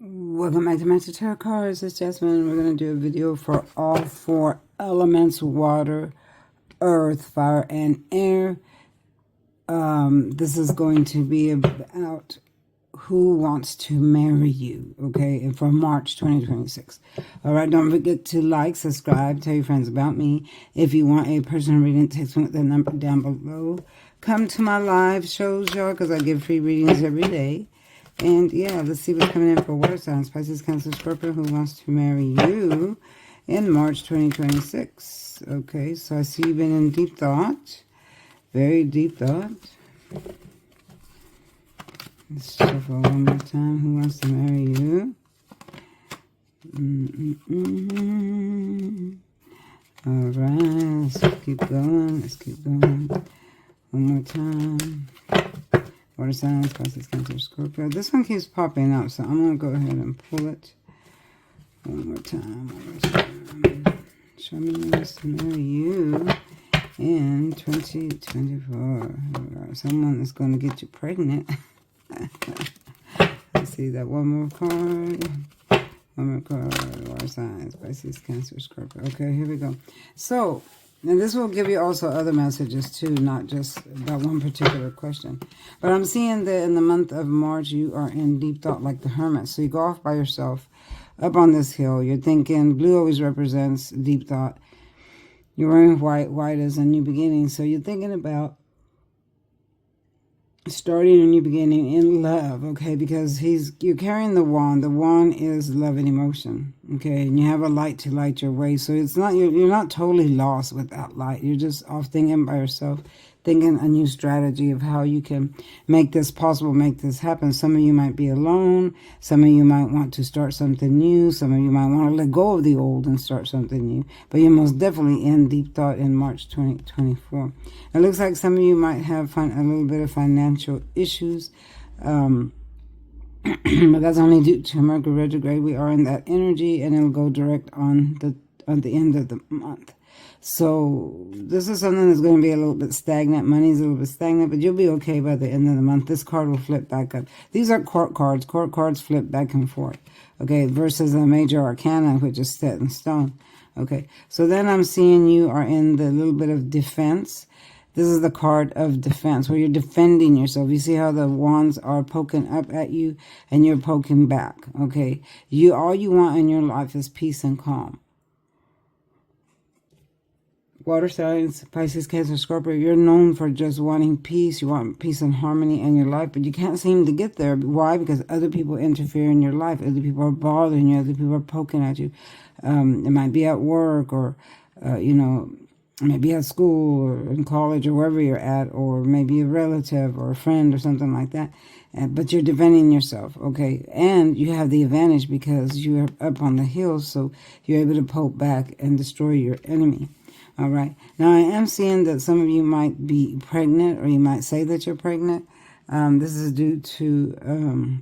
Welcome back to Master Tarot Cards. It's Jasmine. We're going to do a video for all four elements: water, earth, fire, and air. This is going to be about who wants to marry you, okay, and for March 2026. All right, don't forget to like, subscribe, tell your friends about me. If you want a personal reading, text me with the number down below. Come to my live shows, y'all, because I give free readings every day. And yeah, let's see what's coming in for water signs. Pisces, Cancer, Scorpio, who wants to marry you in March 2026. Okay, so I see you've been in deep thought. Very deep thought. Let's shuffle one more time. Who wants to marry you? All right, let's keep going. Let's keep going. One more time. Water signs, Pisces, Cancer, Scorpio. This one keeps popping up, so I'm going to go ahead and pull it. One more time. One more time. Show me who wants to marry you in 2024. Someone is going to get you pregnant. Let's see that one more card. One more card. Water signs, Pisces, Cancer, Scorpio. Okay, here we go. So, and this will give you also other messages too, not just that one particular question. But I'm seeing that in the month of March, you are in deep thought like the hermit. So you go off by yourself up on this hill. You're thinking, blue always represents deep thought. You're wearing white. White is a new beginning. So you're thinking about starting a new beginning in love, okay, because you're carrying the wand. The wand is love and emotion, okay, and you have a light to light your way. So it's not you're not totally lost without light. You're just off thinking by yourself, thinking a new strategy of how you can make this possible, make this happen. Some of you might be alone. Some of you might want to start something new. Some of you might want to let go of the old and start something new. But you're most definitely in deep thought in March 2024. It looks like some of you might have a little bit of financial issues. But that's only due to Mercury retrograde. We are in that energy, and it'll go direct on the end of the month. So this is something that's going to be a little bit stagnant. Money's a little bit stagnant, but you'll be okay by the end of the month. This card will flip back up. These are court cards. Court cards flip back and forth, okay, versus a major arcana, which is set in stone. Okay, so then I'm seeing you are in the little bit of defense. This is the card of defense, where you're defending yourself. You see how the wands are poking up at you, and you're poking back, okay? All you want in your life is peace and calm. Water signs, Pisces, Cancer, Scorpio, you're known for just wanting peace. You want peace and harmony in your life, but you can't seem to get there. Why? Because other people interfere in your life. Other people are bothering you. Other people are poking at you. It might be at work, or, maybe at school or in college or wherever you're at, or maybe a relative or a friend or something like that. But you're defending yourself, okay? And you have the advantage because you're up on the hill, so you're able to poke back and destroy your enemy. All right. Now, I am seeing that some of you might be pregnant, or you might say that you're pregnant. This is due to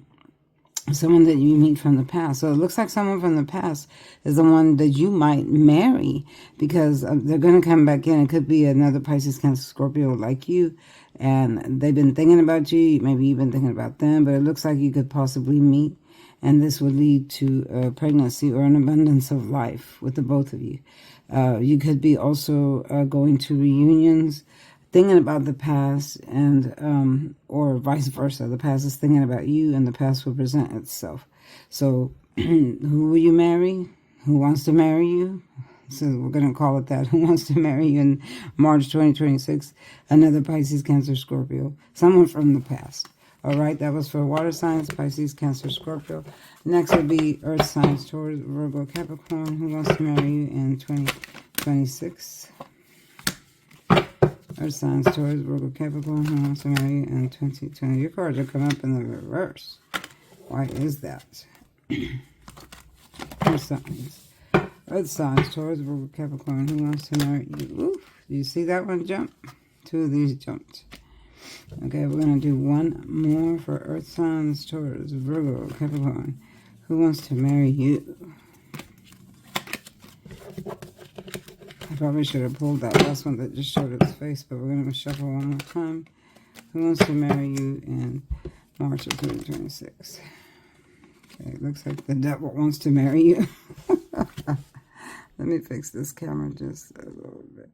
someone that you meet from the past. So it looks like someone from the past is the one that you might marry, because they're going to come back in. It could be another Pisces, Cancer, Scorpio like you, and they've been thinking about you. Maybe you've been thinking about them, but it looks like you could possibly meet, and this would lead to a pregnancy or an abundance of life with the both of you. You could be also going to reunions, thinking about the past, and or vice versa. The past is thinking about you, and the past will present itself. So who will you marry? Who wants to marry you? So we're going to call it that. Who wants to marry you in March 2026? Another Pisces, Cancer, Scorpio. Someone from the past. All right, that was for water signs, Pisces, Cancer, Scorpio. Next would be earth signs, Taurus, Virgo, Capricorn. Who wants to marry you in 2026? Earth signs, Taurus, Virgo, Capricorn. Who wants to marry you in 2020? Your cards are coming up in the reverse. Why is that? Earth signs. Earth signs, Taurus, Virgo, Capricorn. Who wants to marry you? Oof, do you see that one jump? Two of these jumped. Okay, we're going to do one more for earth signs, Taurus, Virgo, Capricorn. Who wants to marry you? I probably should have pulled that last one that just showed its face, but we're going to shuffle one more time. Who wants to marry you in March of 2026? Okay, it looks like the devil wants to marry you. Let me fix this camera just a little bit.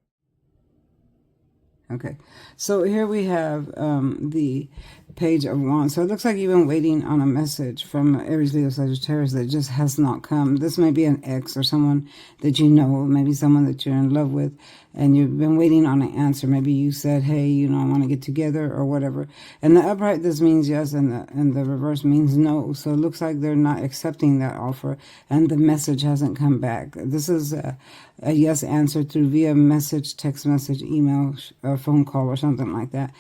Okay, so here we have the Page of Wands. So it looks like you've been waiting on a message from Aries, Leo, Sagittarius that just has not come. This may be an ex or someone that you know, maybe someone that you're in love with, and you've been waiting on an answer. Maybe you said, hey, you know, I want to get together or whatever. And the upright, this means yes, and the reverse means no. So it looks like they're not accepting that offer, and the message hasn't come back. This is a yes answer through via message, text message, email, or phone call or something like that.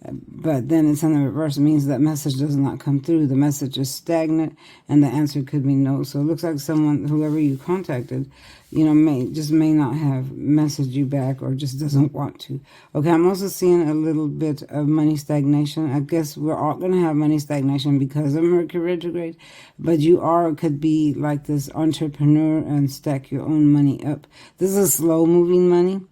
But then it's in the reverse. It means that message does not come through. The message is stagnant, and the answer could be no. So it looks like someone, whoever you contacted, you know, may not have messaged you back or just doesn't want to. Okay, I'm also seeing a little bit of money stagnation. I guess we're all going to have money stagnation because of Mercury retrograde, but you could be like this entrepreneur and stack your own money up. This is slow moving money.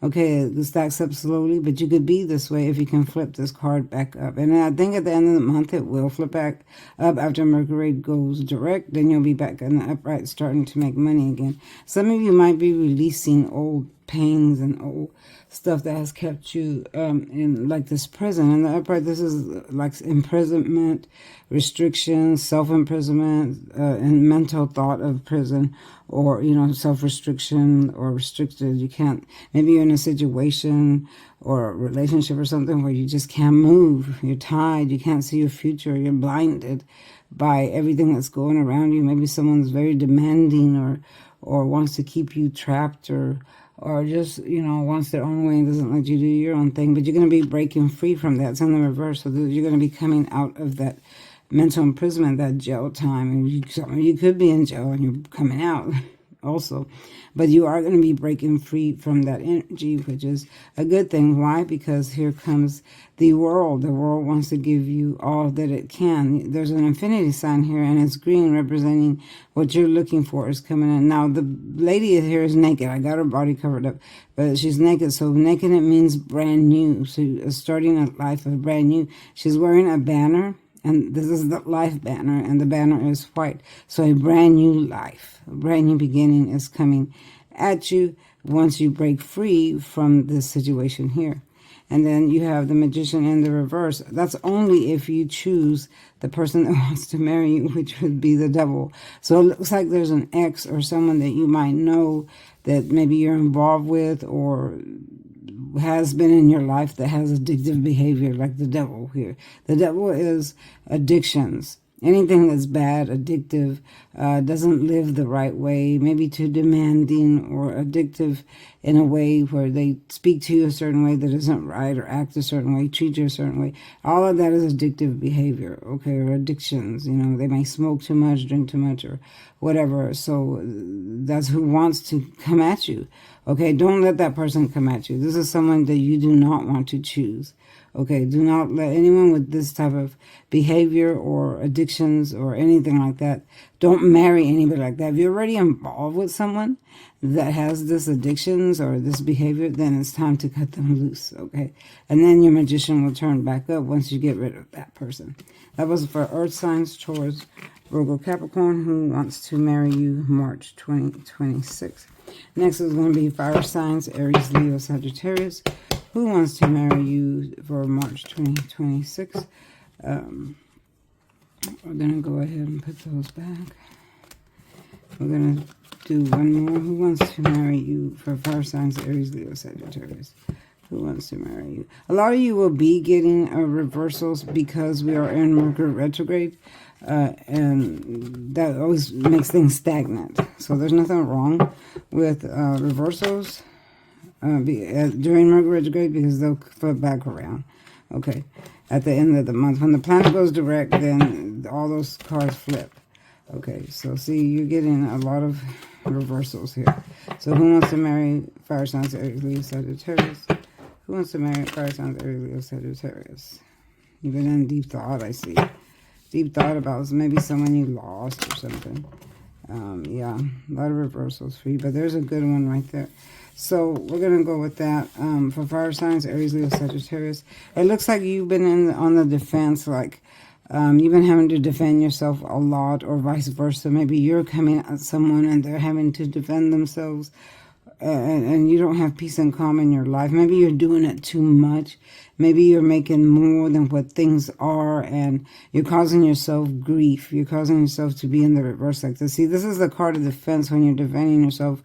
Okay, it stacks up slowly, but you could be this way if you can flip this card back up. And I think at the end of the month, it will flip back up after Mercury goes direct. Then you'll be back in the upright starting to make money again. Some of you might be releasing old pains and old stuff that has kept you in like this prison. And the upright, this is like imprisonment, restrictions, self-imprisonment, and mental thought of prison, or, you know, self-restriction or restricted. You can't, maybe you're in a situation or a relationship or something where you just can't move. You're tied. You can't see your future. You're blinded by everything that's going around you. Maybe someone's very demanding or wants to keep you trapped or just, you know, wants their own way and doesn't let you do your own thing. But you're going to be breaking free from that. It's in the reverse. So you're going to be coming out of that mental imprisonment, that jail time. And you could be in jail and you're coming out also. But you are going to be breaking free from that energy, which is a good thing. Why? Because here comes the world. The world wants to give you all that it can. There's an infinity sign here, and it's green, representing what you're looking for is coming in. Now, the lady here is naked. I got her body covered up, but she's naked. So naked, it means brand new. So starting a life of brand new. She's wearing a banner. And this is the life banner, and the banner is white. So a brand new life, a brand new beginning is coming at you once you break free from this situation here. And then you have the Magician in the reverse. That's only if you choose the person that wants to marry you, which would be the devil. So it looks like there's an ex or someone that you might know that maybe you're involved with or has been in your life that has addictive behavior, like the devil here. The devil is addictions. Anything that's bad, addictive, doesn't live the right way, maybe too demanding or addictive in a way where they speak to you a certain way that isn't right, or act a certain way, treat you a certain way. All of that is addictive behavior, okay, or addictions. You know, they may smoke too much, drink too much, or whatever. So that's who wants to come at you. Okay, don't let that person come at you. This is someone that you do not want to choose. Okay, do not let anyone with this type of behavior or addictions or anything like that, don't marry anybody like that. If you're already involved with someone that has this addictions or this behavior, then it's time to cut them loose, okay? And then your Magician will turn back up once you get rid of that person. That was for Earth signs, Taurus, Virgo, Capricorn, who wants to marry you March 2026. Next is going to be fire signs, Aries, Leo, Sagittarius. Who wants to marry you for March 2026? We're going to go ahead and put those back. We're going to do one more. Who wants to marry you for fire signs, Aries, Leo, Sagittarius? Who wants to marry you? A lot of you will be getting reversals because we are in Mercury retrograde. And that always makes things stagnant. So there's nothing wrong with reversals during Mercury retrograde because they'll flip back around. Okay, at the end of the month. When the planet goes direct, then all those cards flip. Okay, so see, you're getting a lot of reversals here. So who wants to marry fire signs, Aries, Leo, Sagittarius? Who wants to marry fire signs, Aries, Leo, Sagittarius? You've been in deep thought, I see. Deep thought about maybe someone you lost or something. Yeah, a lot of reversals for you, but there's a good one right there. So we're going to go with that. For fire signs, Aries, Leo, Sagittarius. It looks like you've been on the defense, like You've been having to defend yourself a lot, or vice versa. Maybe you're coming at someone and they're having to defend themselves, and you don't have peace and calm in your life. Maybe you're doing it too much. Maybe you're making more than what things are, and you're causing yourself grief. You're causing yourself to be in the reverse like this. See, this is the card of defense when you're defending yourself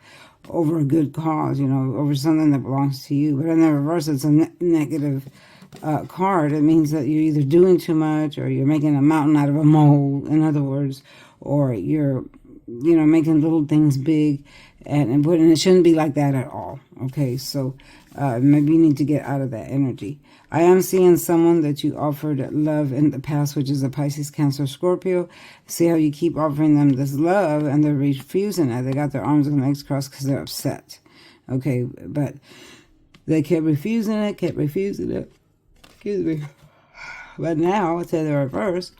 over a good cause, over something that belongs to you. But in the reverse, it's a negative card. It means that you're either doing too much, or you're making a mountain out of a mole, in other words, or you're, making little things big, and it shouldn't be like that at all. Okay, so maybe you need to get out of that energy. I am seeing someone that you offered love in the past, which is a Pisces, Cancer, Scorpio. See how you keep offering them this love and they're refusing it. They got their arms and legs crossed because they're upset. Okay, but they kept refusing it. Excuse me. But now it's in the reverse.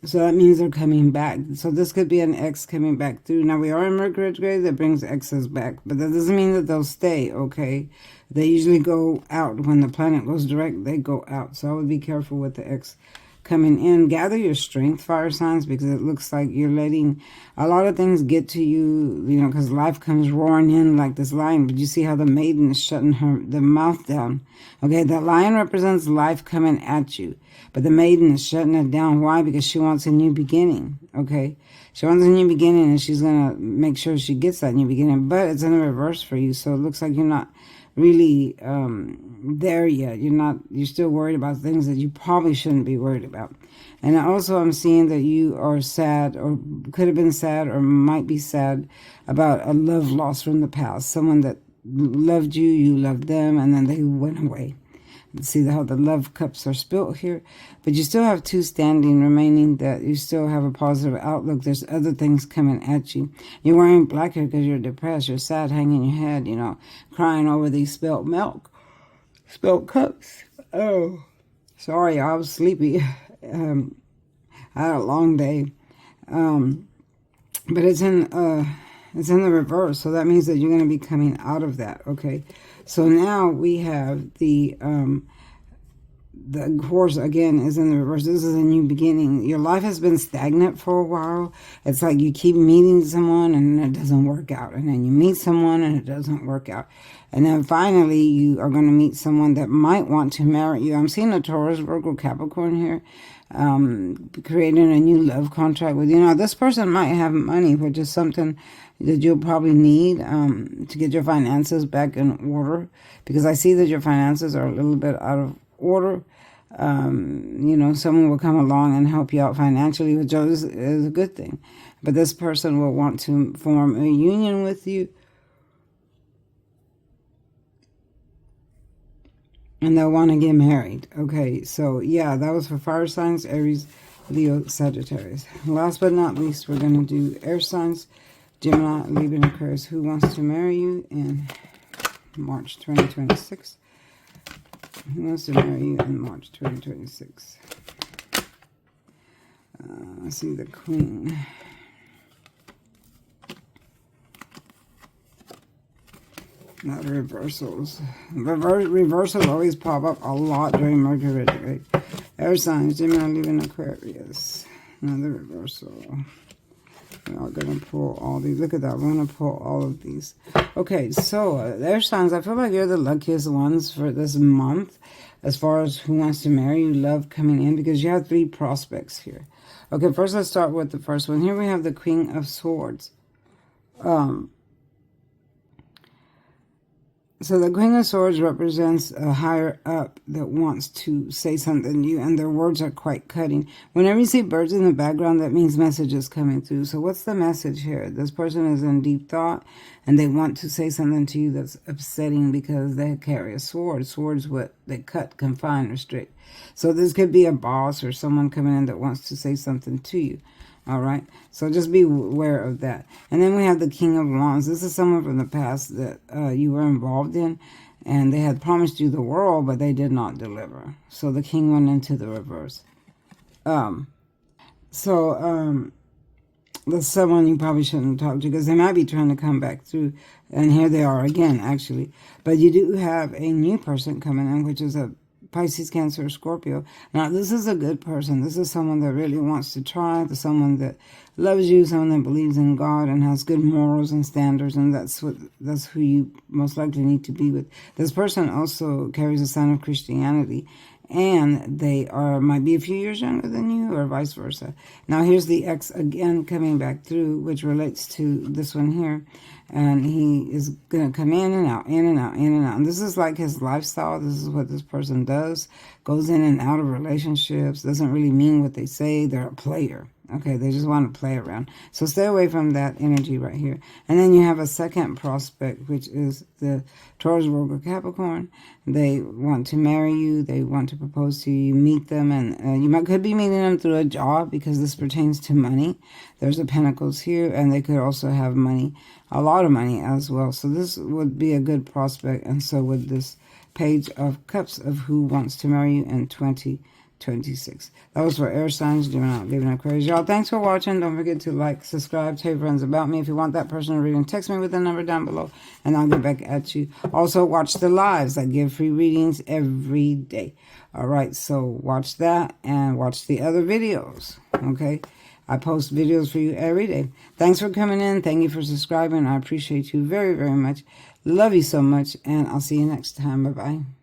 So that means they're coming back. So this could be an ex coming back through. Now, we are in Mercury retrograde that brings exes back. But that doesn't mean that they'll stay, okay? They usually go out. When the planet goes direct, they go out. So I would be careful with the ex coming in. Gather your strength, fire signs, because it looks like you're letting a lot of things get to you, because life comes roaring in like this lion. But you see how the maiden is shutting the mouth down. Okay, the lion represents life coming at you, but the maiden is shutting it down. Why? Because she wants a new beginning, okay? She wants a new beginning, and she's going to make sure she gets that new beginning. But it's in the reverse for you, so it looks like you're not really there yet. You're still worried about things that you probably shouldn't be worried about. And also I'm seeing that you are sad, or could have been sad, or might be sad about a love lost from the past. Someone that loved you, you loved them, and then they went away. See how the love cups are spilt here. But you still have two standing remaining, that you still have a positive outlook. There's other things coming at you. You're wearing black here because you're depressed. You're sad, hanging your head, crying over these spilt cups. Oh, sorry, I was sleepy. I had a long day. But it's in the reverse. So that means that you're going to be coming out of that, okay? So now we have the horse again is in the reverse. This is a new beginning. Your life has been stagnant for a while. It's like you keep meeting someone and it doesn't work out. And then you meet someone and it doesn't work out. And then finally you are going to meet someone that might want to marry you. I'm seeing a Taurus, Virgo, Capricorn here. Creating a new love contract with you. Now, this person might have money, which is something that you'll probably need to get your finances back in order, because I see that your finances are a little bit out of order. Someone will come along and help you out financially, which is a good thing. But this person will want to form a union with you, and they'll want to get married. Okay, so yeah, that was for fire signs, Aries, Leo, Sagittarius. Last but not least, we're going to do air signs, Gemini, Libra, and Aquarius. Who wants to marry you in March 2026? Who wants to marry you in March 2026? I see the Queen. Not reversals. Reversals always pop up a lot during Mercury retrograde. Air signs, Gemini, Libra, and Aquarius. Another reversal. We're going to pull all these. Look at that. We're going to pull all of these. Okay, so air signs. I feel like you're the luckiest ones for this month as far as who wants to marry you, love coming in, because you have 3 prospects here. Okay, first let's start with the first one. Here we have the Queen of Swords. So the Queen of Swords represents a higher up that wants to say something to you, and their words are quite cutting. Whenever you see birds in the background, that means messages coming through. So what's the message here? This person is in deep thought, and they want to say something to you that's upsetting because they carry a sword. Swords, what they cut, confine, restrict. So this could be a boss or someone coming in that wants to say something to you. All right, so just be aware of that. And then we have the King of Wands. This is someone from the past that you were involved in, and they had promised you the world, but they did not deliver. So the king went into the reverse. That's someone you probably shouldn't talk to, because they might be trying to come back through. And here they are again, actually. But you do have a new person coming in, which is a Pisces, Cancer, or Scorpio. Now, this is a good person. This is someone that really wants to try. This is someone that loves you, someone that believes in God and has good morals and standards, and that's who you most likely need to be with. This person also carries a sign of Christianity, and they might be a few years younger than you, or vice versa. Now, here's the ex again coming back through, which relates to this one here. And he is going to come in and out, in and out, in and out. And this is like his lifestyle. This is what this person does. Goes in and out of relationships. Doesn't really mean what they say. They're a player. Okay, they just want to play around. So stay away from that energy right here. And then you have a second prospect, which is the Taurus, Virgo, Capricorn. They want to marry you. They want to propose to you. You meet them, and you could be meeting them through a job, because this pertains to money. There's a Pentacles here, and they could also have money, a lot of money as well. So this would be a good prospect, and so would this Page of Cups of who wants to marry you in 2026. That was for air signs, Gemini, Libra, and Aquarius. Y'all, thanks for watching. Don't forget to like, subscribe, tell your friends about me. If you want that personal reading, text me with the number down below, and I'll get back at you. Also, watch the lives. I give free readings every day. All right, so watch that and watch the other videos, okay? I post videos for you every day. Thanks for coming in. Thank you for subscribing. I appreciate you very, very much. Love you so much, and I'll see you next time. Bye-bye.